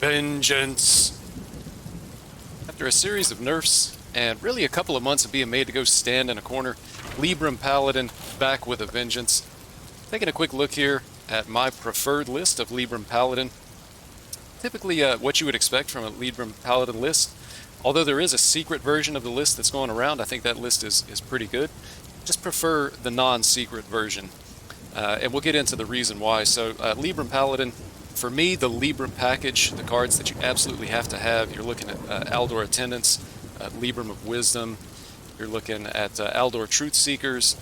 Vengeance! After a series of nerfs, and really a couple of months of being made to go stand in a corner, Libram Paladin back with a vengeance. Taking a quick look here at my preferred list of Libram Paladin. Typically what you would expect from a Libram Paladin list. Although there is a secret version of the list that's going around, I think that list is pretty good. Just prefer the non-secret version. And we'll get into the reason why. So Libram Paladin, for me, the Libram package, the cards that you absolutely have to have, you're looking at Aldor Attendants, Libram of Wisdom, you're looking at Aldor Truth Seekers,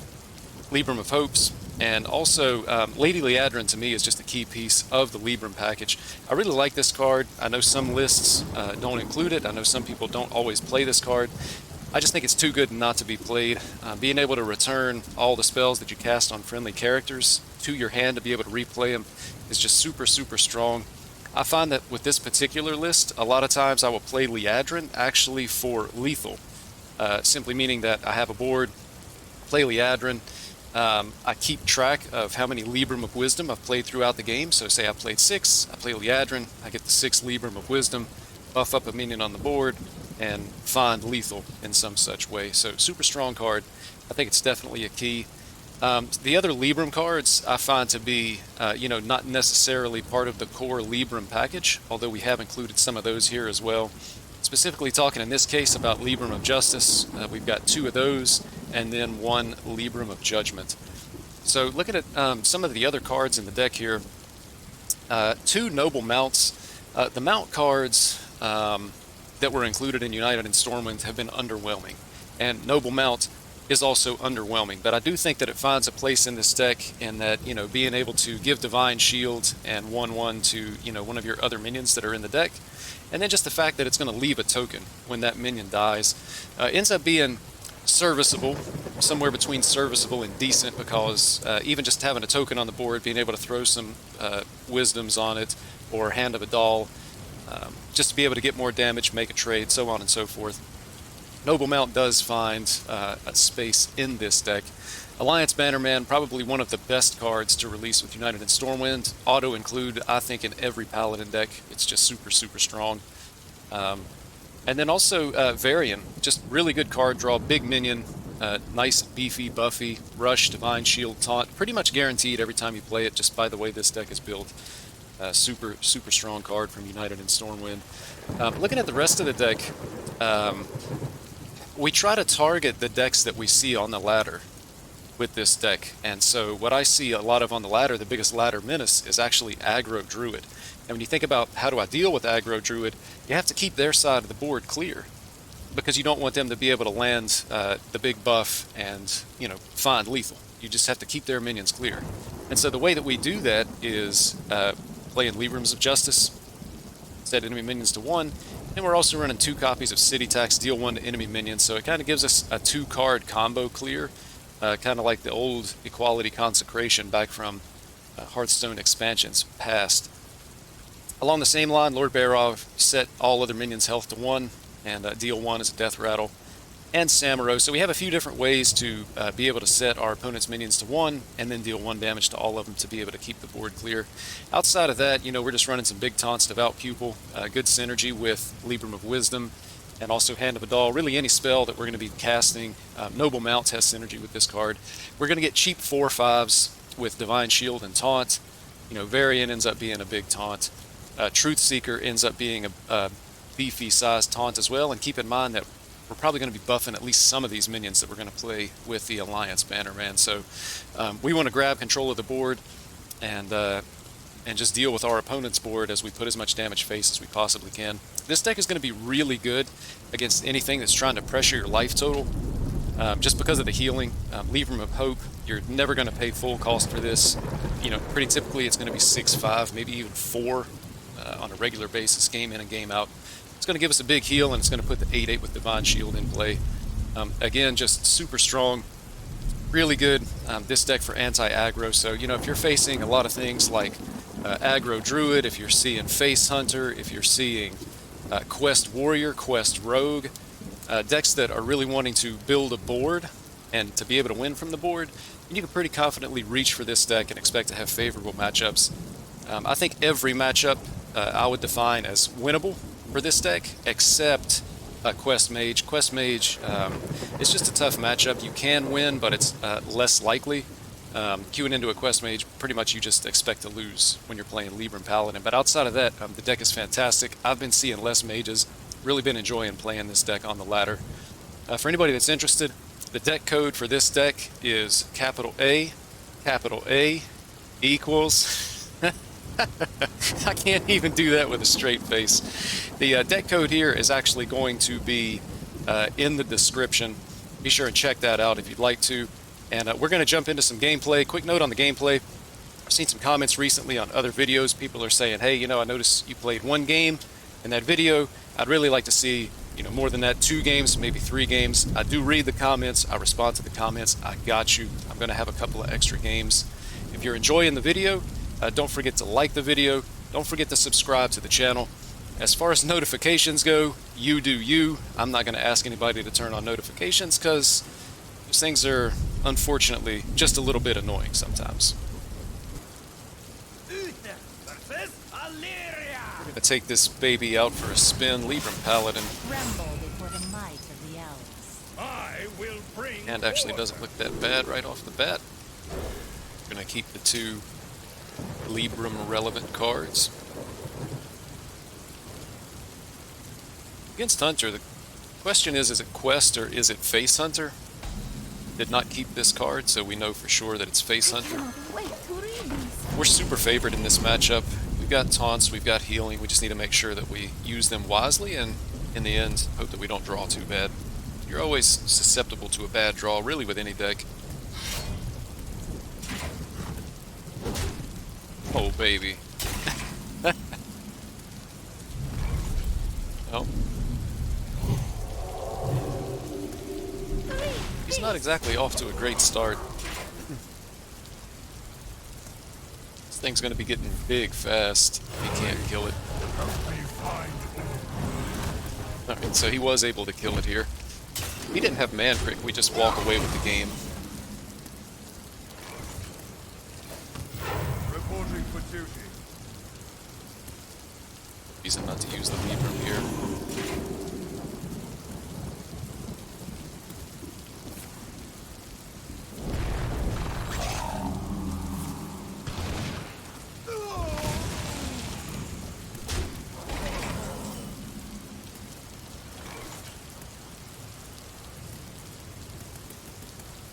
Libram of Hopes, and also Lady Liadrin to me is just a key piece of the Libram package. I really like this card. I know some lists don't include it. I know some people don't always play this card. I just think it's too good not to be played. Being able to return all the spells that you cast on friendly characters to your hand to be able to replay them is just super strong. I find that with this particular list, a lot of times I will play Liadrin actually for lethal. Simply meaning that I have a board, play Liadrin, I keep track of how many Libram of Wisdom I've played throughout the game. So say I played 6, I play Liadrin, I get the 6 Libram of Wisdom, buff up a minion on the board, and find lethal in some such way. So super strong card. I think it's definitely a key. The other Libram cards I find to be, not necessarily part of the core Libram package, although we have included some of those here as well. Specifically talking in this case about Libram of Justice, we've got 2 of those, and then 1 Libram of Judgment. So looking at some of the other cards in the deck here, 2 Noble Mounts. The mount cards that were included in United and Stormwind have been underwhelming, and Noble Mount is also underwhelming, but I do think that it finds a place in this deck in that, being able to give Divine Shield and 1/1 to, one of your other minions that are in the deck, and then just the fact that it's going to leave a token when that minion dies, ends up being serviceable, somewhere between serviceable and decent, because even just having a token on the board, being able to throw some wisdoms on it, or Hand of a Doll, just to be able to get more damage, make a trade, so on and so forth. Noble Mount does find a space in this deck. Alliance Bannerman, probably one of the best cards to release with United and Stormwind. Auto include, I think, in every Paladin deck. It's just super strong. And then also Varian, just really good card draw, big minion, nice beefy, buffy, rush, Divine Shield, taunt, pretty much guaranteed every time you play it, just by the way this deck is built. Super strong card from United and Stormwind. Looking at the rest of the deck, we try to target the decks that we see on the ladder with this deck, and so what I see a lot of on the ladder, the biggest ladder menace, is actually Aggro Druid. And when you think about how do I deal with Aggro Druid, you have to keep their side of the board clear, because you don't want them to be able to land the big buff and find lethal. You just have to keep their minions clear. And so the way that we do that is playing Librams of Justice, set enemy minions to 1, and we're also running 2 copies of City Tax, deal 1 to enemy minions, so it kind of gives us a 2-card combo clear, kind of like the old Equality Consecration back from Hearthstone expansions past. Along the same line, Lord Barov set all other minions' health to 1, and deal 1 as a death rattle, and Samuro. So we have a few different ways to be able to set our opponent's minions to 1, and then deal 1 damage to all of them to be able to keep the board clear. Outside of that, we're just running some big taunts, Devout Pupil, good synergy with Libram of Wisdom, and also Hand of a Doll. Really any spell that we're going to be casting. Noble Mount has synergy with this card. We're going to get cheap 4/5s with Divine Shield and Taunt. Varian ends up being a big taunt. Truth Seeker ends up being a beefy sized taunt as well, and keep in mind that we're probably going to be buffing at least some of these minions that we're going to play with the Alliance Bannerman. So we want to grab control of the board and just deal with our opponent's board as we put as much damage face as we possibly can. This deck is going to be really good against anything that's trying to pressure your life total, just because of the healing. Libram of Hope, you're never going to pay full cost for this. Pretty typically it's going to be 6/5, maybe even 4 on a regular basis, game in and game out. It's going to give us a big heal, and it's going to put the 8/8 with Divine Shield in play. Again, just super strong, really good, this deck for anti-aggro. So, if you're facing a lot of things like Aggro Druid, if you're seeing Face Hunter, if you're seeing Quest Warrior, Quest Rogue, decks that are really wanting to build a board and to be able to win from the board, you can pretty confidently reach for this deck and expect to have favorable matchups. I think every matchup I would define as winnable for this deck, except Quest Mage. Quest Mage, it's just a tough matchup. You can win, but it's less likely. Queuing into a Quest Mage, pretty much you just expect to lose when you're playing Libram Paladin. But outside of that, the deck is fantastic. I've been seeing less mages. Really been enjoying playing this deck on the ladder. For anybody that's interested, the deck code for this deck is capital A equals... I can't even do that with a straight face. The deck code here is actually going to be in the description. Be sure and check that out if you'd like to. And we're going to jump into some gameplay. Quick note on the gameplay. I've seen some comments recently on other videos. People are saying, hey, I noticed you played one game in that video. I'd really like to see, more than that, 2 games, maybe 3 games. I do read the comments. I respond to the comments. I got you. I'm going to have a couple of extra games. If you're enjoying the video, don't forget to like the video. Don't forget to subscribe to the channel. As far as notifications go, you do you. I'm not going to ask anybody to turn on notifications because those things are, unfortunately, just a little bit annoying sometimes. We're going to take this baby out for a spin. Libram Paladin. And actually doesn't look that bad right off the bat. We're going to keep the 2 Libram relevant cards. Against Hunter, the question is it Quest or is it Face Hunter? Did not keep this card, so we know for sure that it's Face Hunter. We're super favored in this matchup. We've got taunts, we've got healing, we just need to make sure that we use them wisely and, in the end, hope that we don't draw too bad. You're always susceptible to a bad draw, really with any deck. Oh, baby. Oh. He's not exactly off to a great start. This thing's gonna be getting big fast. He can't kill it. Alright, so he was able to kill it here. We didn't have Man Prick, we just walk away with the game. Reporting for duty. Reason not to use the Libram here.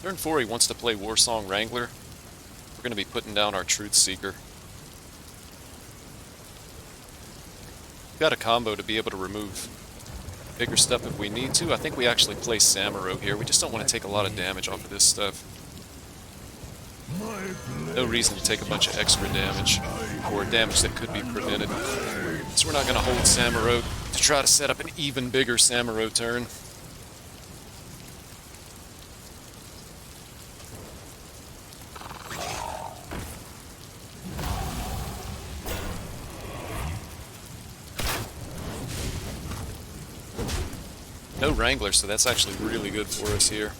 Turn 4, he wants to play Warsong Wrangler. We're going to be putting down our Truth Seeker. We've got a combo to be able to remove bigger stuff if we need to. I think we actually play Samuro here. We just don't want to take a lot of damage off of this stuff. No reason to take a bunch of extra damage, or damage that could be prevented. So we're not going to hold Samuro to try to set up an even bigger Samuro turn. No Wrangler, so that's actually really good for us here.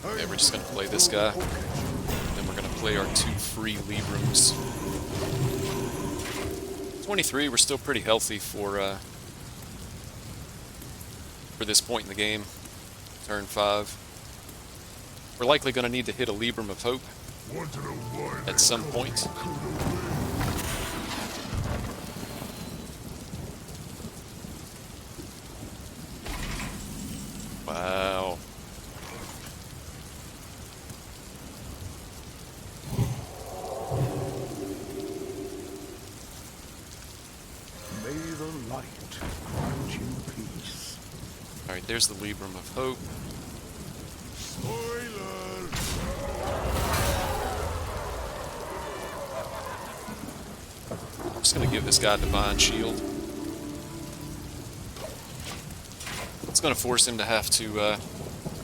Okay, we're just going to play this guy. Then we're going to play our 2 free Librams. 23, we're still pretty healthy for this point in the game. Turn 5. We're likely going to need to hit a Libram of Hope at some point. Wow. May the light grant you peace. Alright, there's the Libram of Hope. I'm just going to give this guy Divine Shield. It's going to force him to have to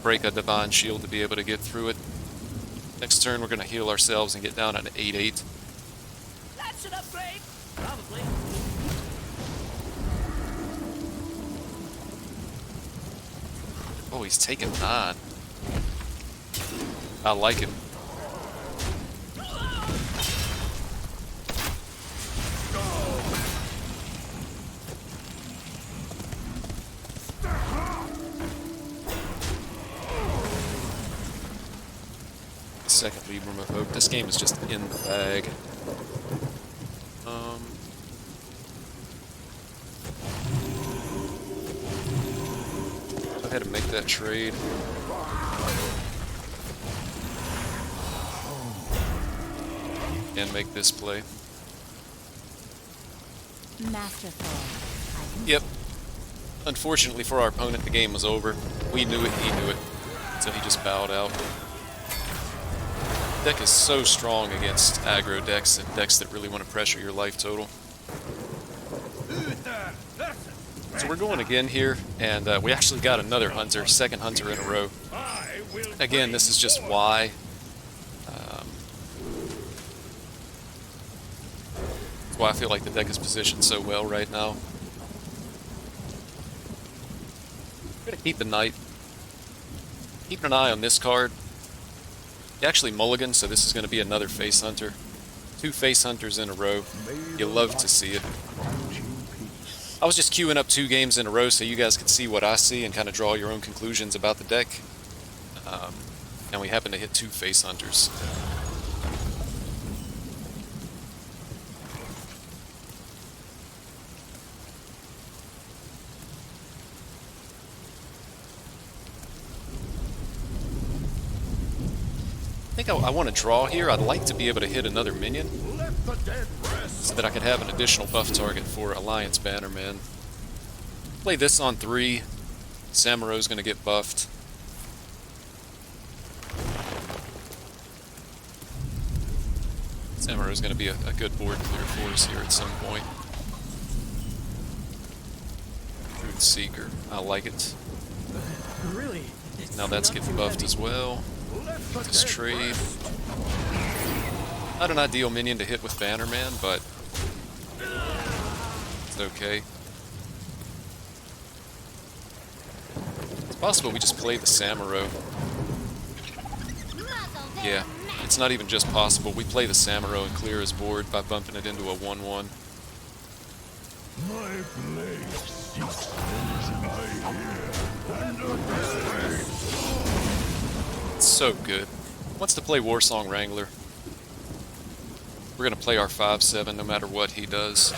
break a Divine Shield to be able to get through it. Next turn, we're going to heal ourselves and get down at an 8-8. That's an upgrade! Probably. Oh, he's taking 9. I like it. Second Libram of Hope. This game is just in the bag. Go ahead and make that trade. And make this play. Masterful. Yep. Unfortunately for our opponent, the game was over. We knew it, he knew it. So he just bowed out. Deck is so strong against aggro decks and decks that really want to pressure your life total. So we're going again here, and we actually got another hunter, second hunter in a row. Again, this is just why. That's why I feel like the deck is positioned so well right now. We're going to keep the Knight. Keeping an eye on this card. He actually mulliganed, so this is going to be another face hunter. 2 face hunters in a row. You love to see it. I was just queuing up 2 games in a row so you guys could see what I see and kind of draw your own conclusions about the deck. And we happen to hit 2 face hunters. I think I want to draw here. I'd like to be able to hit another minion so that I could have an additional buff target for Alliance Bannerman. Play this on 3. Samaro's going to get buffed. Samaro's going to be a good board clear for us here at some point. Truth Seeker. I like it. Really? Now that's getting buffed as well. This trade. Not an ideal minion to hit with Bannerman, but it's okay. It's possible we just play the Samuro. Yeah, it's not even just possible. We play the Samuro and clear his board by bumping it into a 1/1. My blade seeks those in my ear, and a It's so good. Wants to play Warsong Wrangler. We're going to play our 5/7 no matter what he does.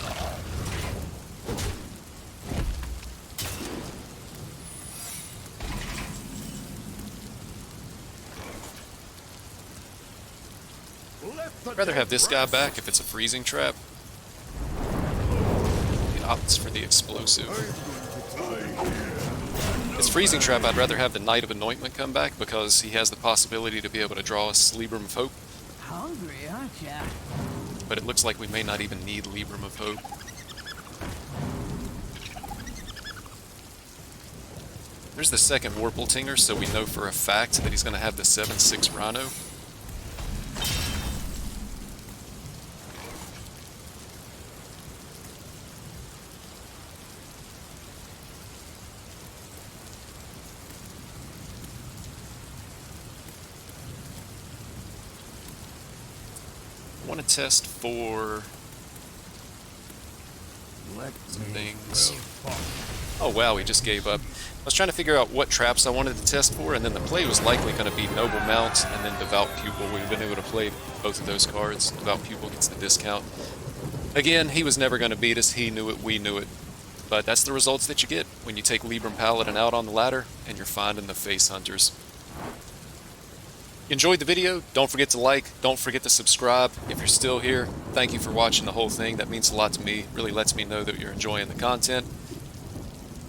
I'd rather have this guy back if it's a freezing trap. He opts for the explosive. If it's freezing trap, I'd rather have the Knight of Anointment come back because he has the possibility to be able to draw us Libram of Hope. Hungry, aren't ya? But it looks like we may not even need Libram of Hope. There's the second Warpletinger, so we know for a fact that he's going to have the 7/6 Rhino. I want to test for some things. Oh wow, he just gave up. I was trying to figure out what traps I wanted to test for, and then the play was likely going to be Noble Mount and then Devout Pupil. We've been able to play both of those cards. Devout Pupil gets the discount. Again, he was never going to beat us. He knew it, we knew it. But that's the results that you get when you take Libram Paladin out on the ladder and you're finding the face hunters. Enjoyed the video? Don't forget to like, don't forget to subscribe. If you're still here, thank you for watching the whole thing. That means a lot to me. Really lets me know that you're enjoying the content.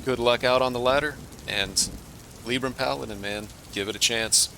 Good luck out on the ladder, and Libram Paladin, man, give it a chance.